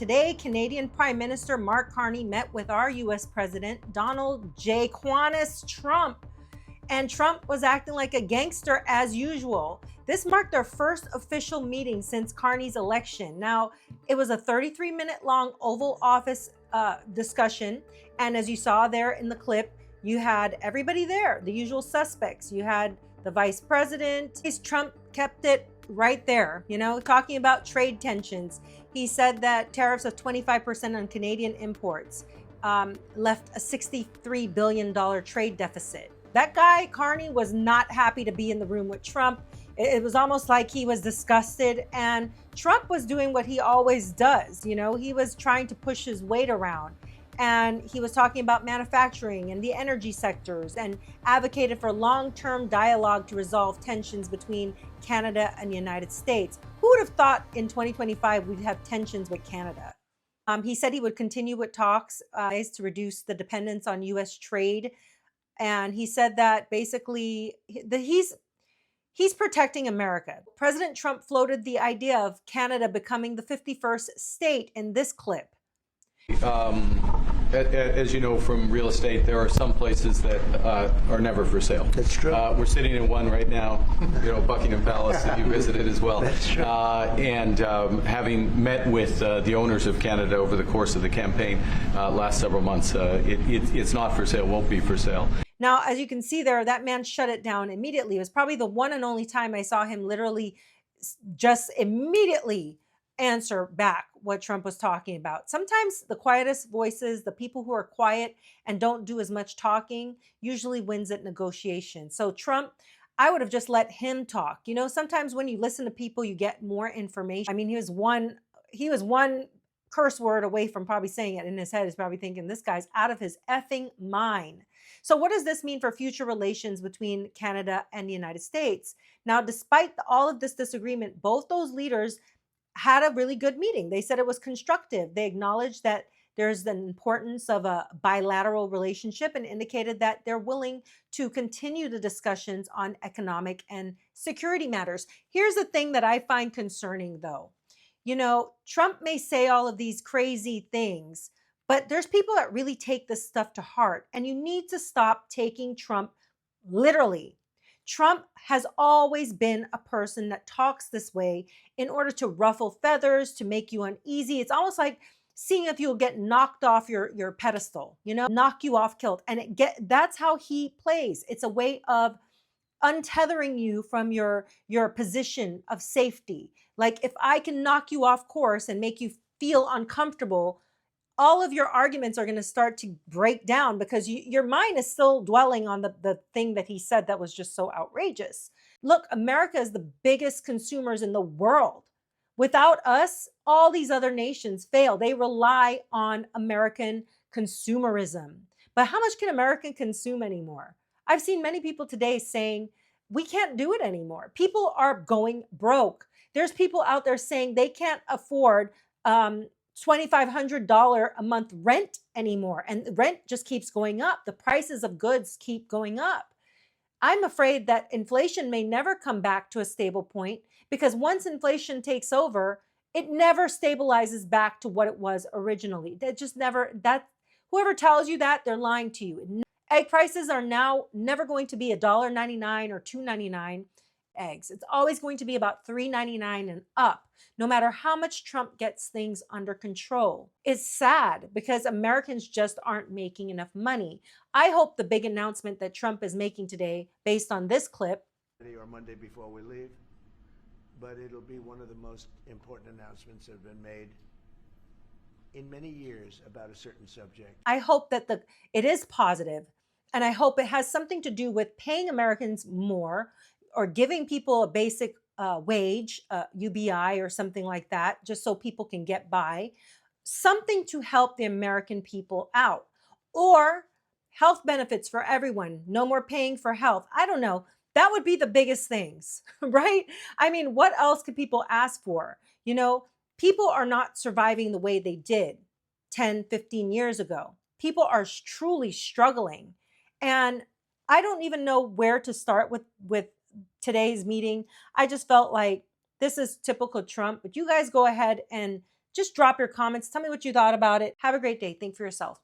Today, Canadian Prime Minister Mark Carney met with our U.S. President Donald J. Trump. And Trump was acting like a gangster as usual. This marked their first official meeting since Carney's election. Now, it was a 33-minute long Oval Office discussion. And as you saw there in the clip, you had everybody there, the usual suspects. You had the vice president. Trump kept it right there, talking about trade tensions. He said that tariffs of 25% on Canadian imports left a $63 billion trade deficit. That guy, Carney, was not happy to be in the room with Trump. It was almost like he was disgusted, and Trump was doing what he always does. He was trying to push his weight around, and he was talking about manufacturing and the energy sectors and advocated for long-term dialogue to resolve tensions between Canada and the United States. Who would have thought in 2025 we'd have tensions with Canada? He said he would continue with talks to reduce the dependence on U.S. trade. And he said that basically he's protecting America. President Trump floated the idea of Canada becoming the 51st state in this clip. As you know from real estate, there are some places that are never for sale. That's true. We're sitting in one right now, Buckingham Palace that you visited as well. That's true. And having met with the owners of Canada over the course of the campaign last several months, it's not for sale, won't be for sale. Now, as you can see there, that man shut it down immediately. It was probably the one and only time I saw him literally just immediately answer back what Trump was talking about. Sometimes the quietest voices, the people who are quiet and don't do as much talking, usually wins at negotiations. So Trump, I would have just let him talk. Sometimes when you listen to people, you get more information. I mean, he was one curse word away from probably saying it in his head. He's probably thinking, this guy's out of his effing mind. So what does this mean for future relations between Canada and the United States? Now, despite all of this disagreement, both those leaders had a really good meeting. They said it was constructive. They acknowledged that there's the importance of a bilateral relationship and indicated that they're willing to continue the discussions on economic and security matters. Here's the thing that I find concerning, though. Trump may say all of these crazy things, but there's people that really take this stuff to heart, and you need to stop taking Trump literally. Trump has always been a person that talks this way in order to ruffle feathers, to make you uneasy. It's almost like seeing if you'll get knocked off your pedestal, knock you off kilt. And that's how he plays. It's a way of untethering you from your position of safety. Like, if I can knock you off course and make you feel uncomfortable, all of your arguments are going to start to break down because your mind is still dwelling on the thing that he said that was just so outrageous. Look, America is the biggest consumers in the world. Without us, all these other nations fail. They rely on American consumerism. But how much can America consume anymore? I've seen many people today saying, we can't do it anymore. People are going broke. There's people out there saying they can't afford $2,500 a month rent anymore. And rent just keeps going up. The prices of goods keep going up. I'm afraid that inflation may never come back to a stable point, because once inflation takes over, it never stabilizes back to what it was originally. Whoever tells you that, they're lying to you. Egg prices are now never going to be $1.99 or $2.99 eggs. It's always going to be about $3.99 and up, no matter how much Trump gets things under control. It's sad because Americans just aren't making enough money. I hope the big announcement that Trump is making today, based on this clip, or Monday before we leave, but it'll be one of the most important announcements that have been made in many years about a certain subject. I hope that it is positive, and I hope it has something to do with paying Americans more, or giving people a basic wage, UBI or something like that, just so people can get by. Something to help the American people out. Or health benefits for everyone. No more paying for health. I don't know. That would be the biggest things, right? I mean, what else could people ask for? People are not surviving the way they did 10, 15 years ago. People are truly struggling. And I don't even know where to start with today's meeting. I just felt like this is typical Trump, but you guys go ahead and Just drop your comments. Tell me what you thought about it. Have a great day. Think for yourself.